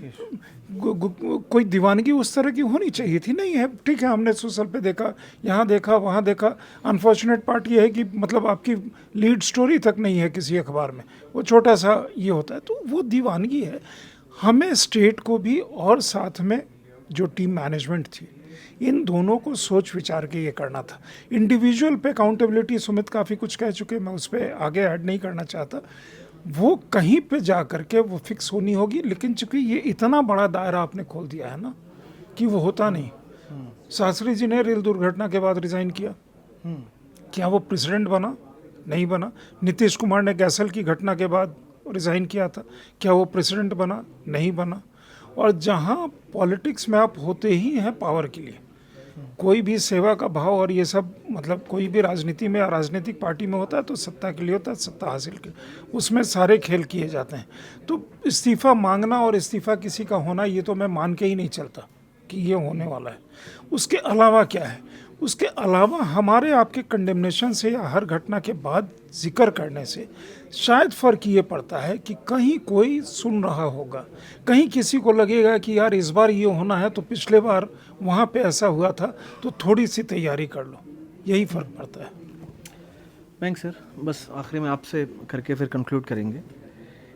कोई दीवानगी उस तरह की होनी चाहिए थी, नहीं है। ठीक है, हमने सोशल पे देखा, यहाँ देखा, वहाँ देखा। अनफॉर्चुनेट पार्ट ये है कि मतलब आपकी लीड स्टोरी तक नहीं है किसी अखबार में, वो छोटा सा ये होता है, तो वो दीवानगी है। हमें स्टेट को भी और साथ में जो टीम मैनेजमेंट थी, इन दोनों को सोच विचार के ये करना था। इंडिविजुअल पे अकाउंटेबिलिटी सुमित काफ़ी कुछ कह चुके, मैं उस पर आगे ऐड नहीं करना चाहता। वो कहीं पे जा कर के वो फिक्स होनी होगी, लेकिन चूंकि ये इतना बड़ा दायरा आपने खोल दिया है ना कि वो होता नहीं। शास्त्री जी ने रेल दुर्घटना के बाद रिज़ाइन किया, क्या वो प्रेसिडेंट बना? नहीं बना। नीतीश कुमार ने गैसल की घटना के बाद रिज़ाइन किया था, क्या वो प्रेसिडेंट बना? नहीं बना। और जहाँ पॉलिटिक्स में आप होते ही हैं पावर के लिए, कोई भी सेवा का भाव और ये सब, मतलब कोई भी राजनीति में या राजनीतिक पार्टी में होता है तो सत्ता के लिए होता है, सत्ता हासिल के, उसमें सारे खेल किए जाते हैं। तो इस्तीफ़ा मांगना और इस्तीफ़ा किसी का होना, ये तो मैं मान के ही नहीं चलता कि ये होने वाला है। उसके अलावा क्या है? उसके अलावा हमारे आपके कंडेमनेशन से या हर घटना के बाद जिक्र करने से शायद फ़र्क ये पड़ता है कि कहीं कोई सुन रहा होगा, कहीं किसी को लगेगा कि यार इस बार ये होना है तो पिछले बार वहाँ पे ऐसा हुआ था, तो थोड़ी सी तैयारी कर लो, यही फ़र्क पड़ता है। थैंक्स सर, बस आखिरी में आपसे करके फिर कंक्लूड करेंगे।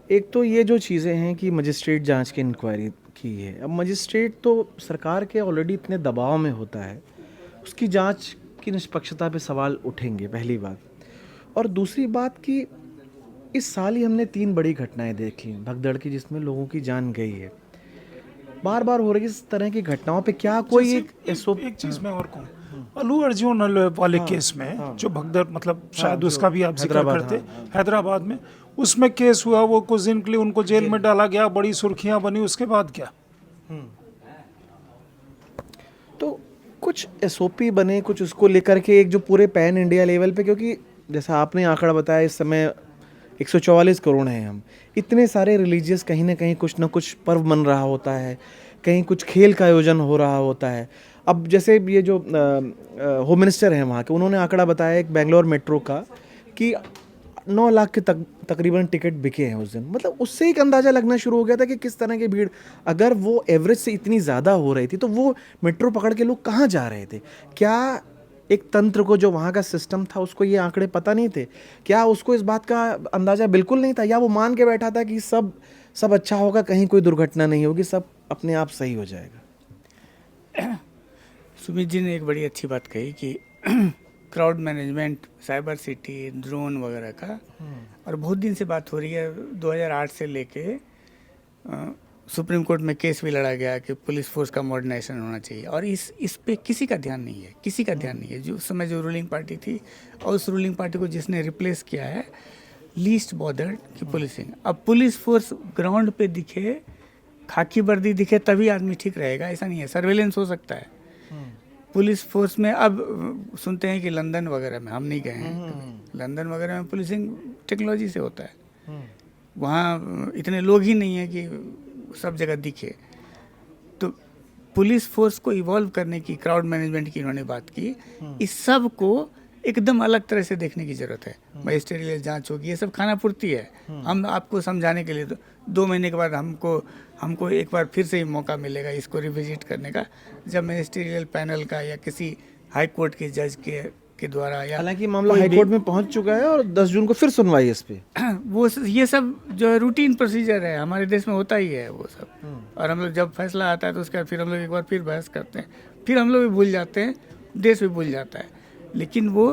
एक तो ये जो चीज़ें हैं कि मजिस्ट्रेट जांच की इंक्वायरी की है, अब मजिस्ट्रेट तो सरकार के ऑलरेडी इतने दबाव में होता है, उसकी जांच की निष्पक्षता पे सवाल उठेंगे, पहली बात। और दूसरी बात कि इस साल ही हमने 3 बड़ी घटनाएं देख ली भगदड़ की, जिसमें लोगों की जान गई है। बार बार हो रही इस तरह की घटनाओं पे क्या कोई एक चीज़ मैं और कहूँ, अल्लू अर्जुन वाले केस में जो भगदड़, मतलब शायद उसका भी आप जिक्र करते, हैदराबाद में उसमें केस हुआ, वो कुछ दिन के लिए उनको जेल में डाला गया, बड़ी सुर्खियां बनी, उसके बाद क्या? तो कुछ एसओपी बने, कुछ उसको लेकर के एक जो पूरे पैन इंडिया लेवल पे, क्योंकि जैसा आपने आंकड़ा बताया इस समय 144 करोड़ हैं हम, इतने सारे रिलीजियस कहीं ना कहीं कुछ ना कुछ पर्व मन रहा होता है, कहीं कुछ खेल का आयोजन हो रहा होता है। अब जैसे ये जो होम मिनिस्टर हैं वहाँ के, उन्होंने आंकड़ा बताया एक बेंगलोर मेट्रो का कि 9 लाख के तकरीबन टिकट बिके हैं उस दिन। मतलब उससे एक अंदाज़ा लगना शुरू हो गया था कि किस तरह की भीड़, अगर वो एवरेज से इतनी ज़्यादा हो रही थी तो वो मेट्रो पकड़ के लोग कहाँ जा रहे थे? क्या एक तंत्र को, जो वहाँ का सिस्टम था, उसको ये आंकड़े पता नहीं थे? क्या उसको इस बात का अंदाज़ा बिल्कुल नहीं था, या वो मान के बैठा था कि सब अच्छा होगा, कहीं कोई दुर्घटना नहीं होगी, सब अपने आप सही हो जाएगा? सुमित जी ने एक बड़ी अच्छी बात कही कि crowd management, cyber city, drone वगैरह का, और बहुत दिन से बात हो रही है, 2008 से लेके सुप्रीम कोर्ट में केस भी लड़ा गया कि पुलिस फोर्स का मॉडर्नाइजेशन होना चाहिए, और इस पे किसी का ध्यान नहीं है, किसी का ध्यान नहीं है। जो उस समय जो रूलिंग पार्टी थी, और उस रूलिंग पार्टी को जिसने रिप्लेस किया है, लीस्ट बॉदर्ड की पुलिसिंग। अब पुलिस फोर्स ग्राउंड पे दिखे, खाकी वर्दी दिखे, तभी आदमी ठीक रहेगा, ऐसा नहीं है। सर्वेलेंस हो सकता है पुलिस फोर्स में। अब सुनते हैं कि लंदन वगैरह में, हम नहीं गए हैं, लंदन वगैरह में पुलिसिंग टेक्नोलॉजी से होता है, वहाँ इतने लोग ही नहीं है कि सब जगह दिखे। तो पुलिस फोर्स को इवॉल्व करने की, क्राउड मैनेजमेंट की इन्होंने बात की, इस सब को एकदम अलग तरह से देखने की ज़रूरत है। मजिस्ट्रियल जांच होगी, ये सब खाना पूर्ति है। हम आपको समझाने के लिए तो 2 महीने के बाद हमको एक बार फिर से ही मौका मिलेगा इसको रिविजिट करने का, जब मजिस्ट्रियल पैनल का या किसी हाई कोर्ट के जज के द्वारा या हालांकि मामला हाई कोर्ट में पहुंच चुका है और 10 जून को फिर सुनवाई है इस पे। ये सब जो है रूटीन प्रोसीजर है, हमारे देश में होता ही है वो सब। और हम लोग जब फैसला आता है तो उसके बाद फिर हम लोग एक बार फिर बहस करते हैं, फिर हम लोग भी भूल जाते हैं, देश भी भूल जाता है। लेकिन वो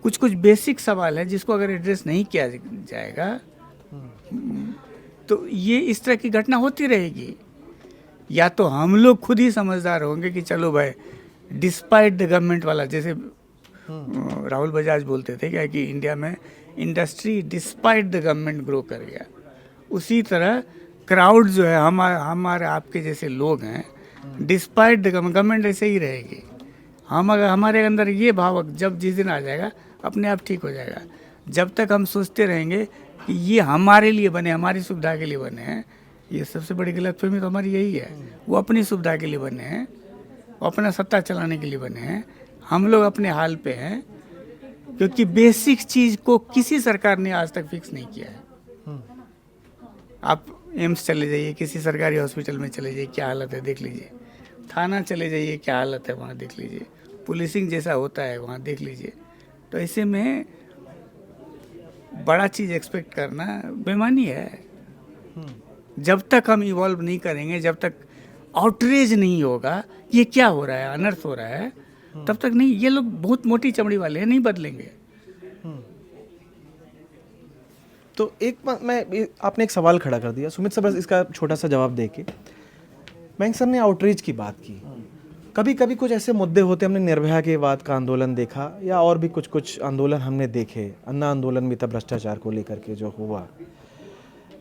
कुछ बेसिक सवाल है जिसको अगर एड्रेस नहीं किया जाएगा तो ये इस तरह की घटना होती रहेगी। या तो हम लोग खुद ही समझदार होंगे कि चलो भाई डिस्पाइट द गवर्नमेंट वाला, जैसे राहुल बजाज बोलते थे क्या कि इंडिया में industry despite the government grow कर गया, उसी तरह क्राउड जो है हमारे आपके जैसे लोग हैं, डिस्पाइट द गवर्नमेंट ऐसे ही रहेगी। हम अगर हमारे अंदर ये भाव जब जिस दिन आ जाएगा अपने आप ठीक हो जाएगा। जब तक हम सोचते रहेंगे कि ये हमारे लिए बने, हमारी सुविधा के लिए बने हैं, ये सबसे बड़ी गलतफहमी तो हमारी यही है। वो अपनी सुविधा के लिए बने हैं, वो अपना सत्ता चलाने के लिए बने हैं, हम लोग अपने हाल पे हैं, क्योंकि बेसिक चीज़ को किसी सरकार ने आज तक फिक्स नहीं किया है। आप एम्स चले जाइए, किसी सरकारी हॉस्पिटल में चले जाइए, क्या हालत है देख लीजिए। थाना चले जाइए, क्या हालत है वहाँ देख लीजिए। पुलिसिंग जैसा होता है वहाँ देख लीजिए। तो ऐसे में बड़ा चीज़ एक्सपेक्ट करना बेईमानी है। जब तक हम इवॉल्व नहीं करेंगे, जब तक आउटरीच नहीं होगा ये क्या हो रहा है, अनर्थ हो रहा है, तब तक नहीं। ये लोग बहुत मोटी चमड़ी वाले हैं, नहीं बदलेंगे। तो आपने एक सवाल खड़ा कर दिया सुमित सर, बस इसका छोटा सा जवाब देके। बैंक सर ने आउटरीच की बात की। कभी कभी कुछ ऐसे मुद्दे होते, हमने निर्भया के बाद का आंदोलन देखा या और भी कुछ आंदोलन हमने देखे, अन्ना आंदोलन भी था भ्रष्टाचार को लेकर के जो हुआ,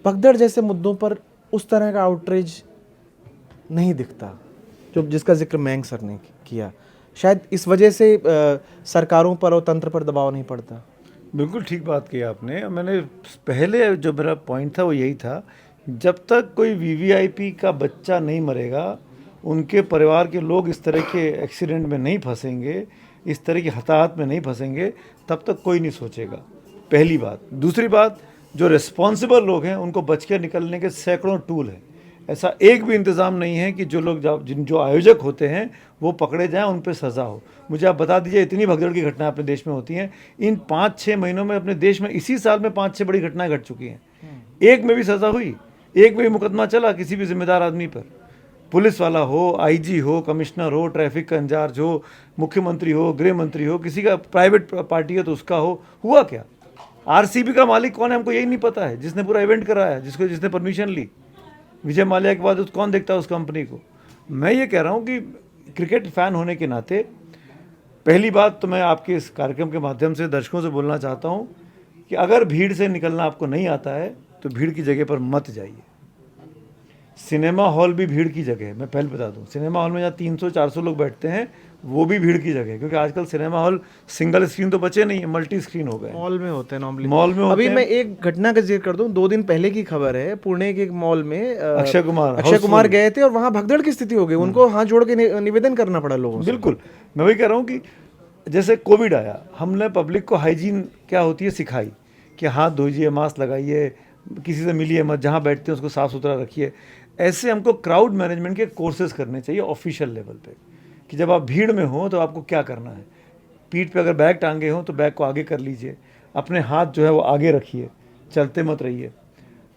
भगदड़ जैसे मुद्दों पर उस तरह का आउटरीच नहीं दिखता जो जिसका जिक्र मयंक सर ने किया। शायद इस वजह से सरकारों पर और तंत्र पर दबाव नहीं पड़ता। बिल्कुल ठीक बात की आपने। मैंने पहले जो मेरा पॉइंट था वो यही था, जब तक कोई वीवीआईपी का बच्चा नहीं मरेगा, उनके परिवार के लोग इस तरह के एक्सीडेंट में नहीं फंसेंगे, इस तरह की हताहत में नहीं फंसेंगे, तब तक कोई नहीं सोचेगा। पहली बात। दूसरी बात, जो रिस्पॉन्सिबल लोग हैं उनको बच के निकलने के सैकड़ों टूल हैं। ऐसा एक भी इंतज़ाम नहीं है कि जो लोग जो आयोजक होते हैं वो पकड़े जाएं, उन पर सज़ा हो। मुझे आप बता दीजिए, इतनी भगदड़ की घटनाएं अपने देश में होती हैं। इन 5-6 महीनों में अपने देश में इसी साल में 5-6 बड़ी घटनाएं घट चुकी हैं। एक में भी सज़ा हुई, एक में भी मुकदमा चला किसी भी जिम्मेदार आदमी पर, पुलिस वाला हो, आईजी हो, कमिश्नर हो, ट्रैफिक का इंचार्ज हो, मुख्यमंत्री हो, गृह मंत्री हो, किसी का प्राइवेट पार्टी है तो उसका हो। हुआ क्या? आरसीबी का मालिक कौन है हमको यही नहीं पता है, जिसने पूरा इवेंट कराया, जिसने परमिशन ली। विजय माल्या के बाद कौन देखता है उस कंपनी को? मैं ये कह रहा हूँ कि क्रिकेट फ़ैन होने के नाते पहली बात तो मैं आपके इस कार्यक्रम के माध्यम से दर्शकों से बोलना चाहता हूँ कि अगर भीड़ से निकलना आपको नहीं आता है तो भीड़ की जगह पर मत जाइए। सिनेमा हॉल भी भीड़ की जगह है। मैं पहले बता दूं, सिनेमा हॉल में जहाँ 300-400 लोग बैठते हैं वो भी भीड़ की जगह है, क्योंकि आजकल सिनेमा हॉल सिंगल स्क्रीन तो बचे नहीं है, मल्टी स्क्रीन हो गए। मॉल में होते हैं नॉर्मली। मॉल में अभी मैं एक घटना का जिक्र कर दूं, 2 दिन पहले की खबर है, पुणे के एक मॉल में अक्षय कुमार गए थे और वहां भगदड़ की स्थिति हो गई, उनको हाथ जोड़ के निवेदन करना पड़ा लोगों से। बिल्कुल, मैं वही कह रहा हूँ कि जैसे कोविड आया, हमने पब्लिक को हाइजीन क्या होती है सिखाई कि हाथ धोइए, मास्क लगाइए, किसी से मिलिए मत, जहाँ बैठते हैं उसको साफ सुथरा रखिए। ऐसे हमको क्राउड मैनेजमेंट के कोर्सेज करने चाहिए ऑफिशियल लेवल पे, कि जब आप भीड़ में हो तो आपको क्या करना है। पीठ पे अगर बैग टांगे हो तो बैग को आगे कर लीजिए, अपने हाथ जो है वो आगे रखिए, चलते मत रहिए,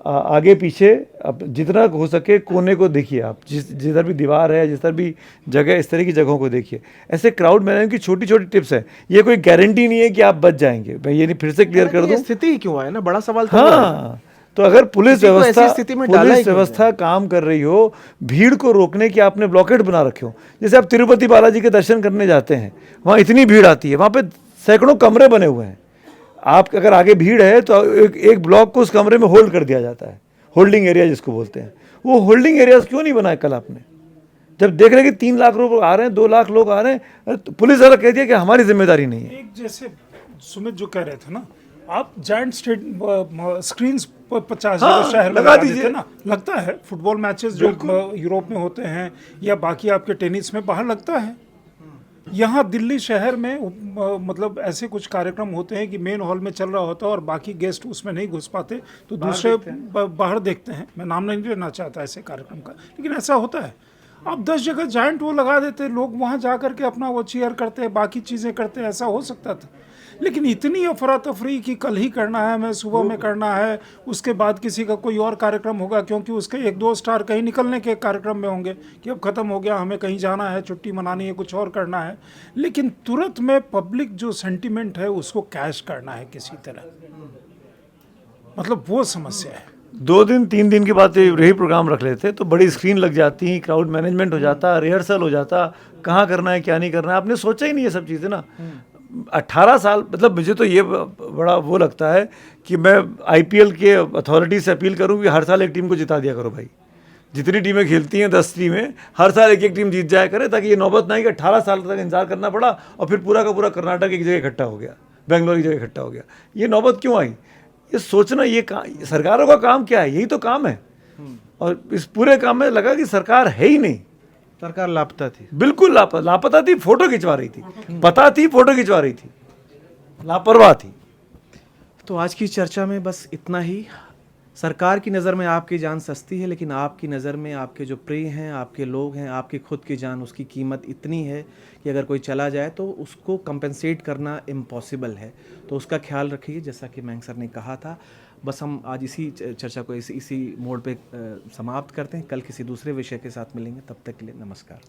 आगे पीछे अब जितना हो सके कोने को देखिए। आप जिधर भी दीवार है, जिधर भी जगह, इस तरह की जगहों को देखिए। ऐसे क्राउड मैनेजमेंट की छोटी छोटी टिप्स है। ये कोई गारंटी नहीं है कि आप बच जाएंगे। मैं ये नहीं फिर से क्लियर कर दूं, स्थिति ही क्यों है ना, बड़ा सवाल। हाँ, तो अगर पुलिस व्यवस्था काम कर रही हो, भीड़ को रोकने की आपने ब्लॉकेट बना रखे हो। जैसे आप तिरुपति बालाजी के दर्शन करने जाते हैं, वहाँ इतनी भीड़ आती है, वहाँ पे सैकड़ों कमरे बने हुए हैं। आप अगर आगे भीड़ है तो एक ब्लॉक को उस कमरे में होल्ड कर दिया जाता है, होल्डिंग एरिया जिसको बोलते हैं। वो होल्डिंग एरियाज क्यों नहीं बनाए कल आपने? जब देख रहे हैं कि 3 लाख लोग आ रहे हैं, 2 लाख लोग आ रहे हैं, तो पुलिस वाला कह दिया कि हमारी जिम्मेदारी नहीं है। एक जैसे सुमित जो कह रहे थे ना, आप जायंट स्क्रीन 50 जगह शहर लगा दीजिए ना। लगता है फुटबॉल मैचेस जो यूरोप में होते हैं या बाकी आपके टेनिस में बाहर लगता है, यहाँ दिल्ली शहर में मतलब ऐसे कुछ कार्यक्रम होते हैं कि मेन हॉल में चल रहा होता है और बाकी गेस्ट उसमें नहीं घुस पाते, तो दूसरे बाहर देखते हैं। मैं नाम नहीं लेना चाहता ऐसे कार्यक्रम का, लेकिन ऐसा होता है। आप 10 जगह जाइंट वो लगा देते, लोग वहाँ जा कर के अपना वो चीयर करते हैं, बाकी चीज़ें करते हैं, ऐसा हो सकता था। लेकिन इतनी अफरा तफरी कि कल ही करना है, हमें सुबह में करना है, उसके बाद किसी का कोई और कार्यक्रम होगा, क्योंकि उसके 1-2 स्टार कहीं निकलने के कार्यक्रम में होंगे कि अब ख़त्म हो गया, हमें कहीं जाना है, छुट्टी मनानी है, कुछ और करना है। लेकिन तुरंत में पब्लिक जो सेंटिमेंट है उसको कैश करना है किसी तरह, मतलब वो समस्या है। 2 दिन 3 दिन के बाद यही प्रोग्राम रख लेते तो बड़ी स्क्रीन लग जाती, क्राउड मैनेजमेंट हो जाता, रिहर्सल हो जाता, कहाँ करना है क्या नहीं करना है, आपने सोचा ही नहीं ये सब चीज़ें ना। 18 साल, मतलब मुझे तो ये बड़ा वो लगता है कि मैं IPL के अथॉरिटी से अपील करूँ कि हर साल एक टीम को जिता दिया करो भाई। जितनी टीमें खेलती हैं 10 टीमें, हर साल एक टीम जीत जाया करे, ताकि ये नौबत ना कि 18 साल तक इंतजार करना पड़ा और फिर पूरा का पूरा कर्नाटक एक जगह इकट्ठा हो गया, बेंगलोर की जगह इकट्ठा हो गया। ये नौबत क्यों आई? ये सोचना, ये सरकारों का काम क्या है? यही तो काम है। और इस पूरे काम में लगा कि सरकार है ही नहीं, सरकार लापता थी, बिल्कुल लापता थी, फोटो खिंचवा रही थी, पता थी फोटो खिंचवा रही थी, लापरवाह थी। तो आज की चर्चा में बस इतना ही। सरकार की नज़र में आपकी जान सस्ती है, लेकिन आपकी नज़र में आपके जो प्रिय हैं, आपके लोग हैं, आपकी खुद की जान, उसकी कीमत इतनी है कि अगर कोई चला जाए तो उसको कंपेंसेट करना इम्पॉसिबल है। तो उसका ख्याल रखिए, जैसा कि मयंक सर ने कहा था। बस हम आज इसी चर्चा को इसी मोड़ पे समाप्त करते हैं। कल किसी दूसरे विषय के साथ मिलेंगे, तब तक के लिए नमस्कार।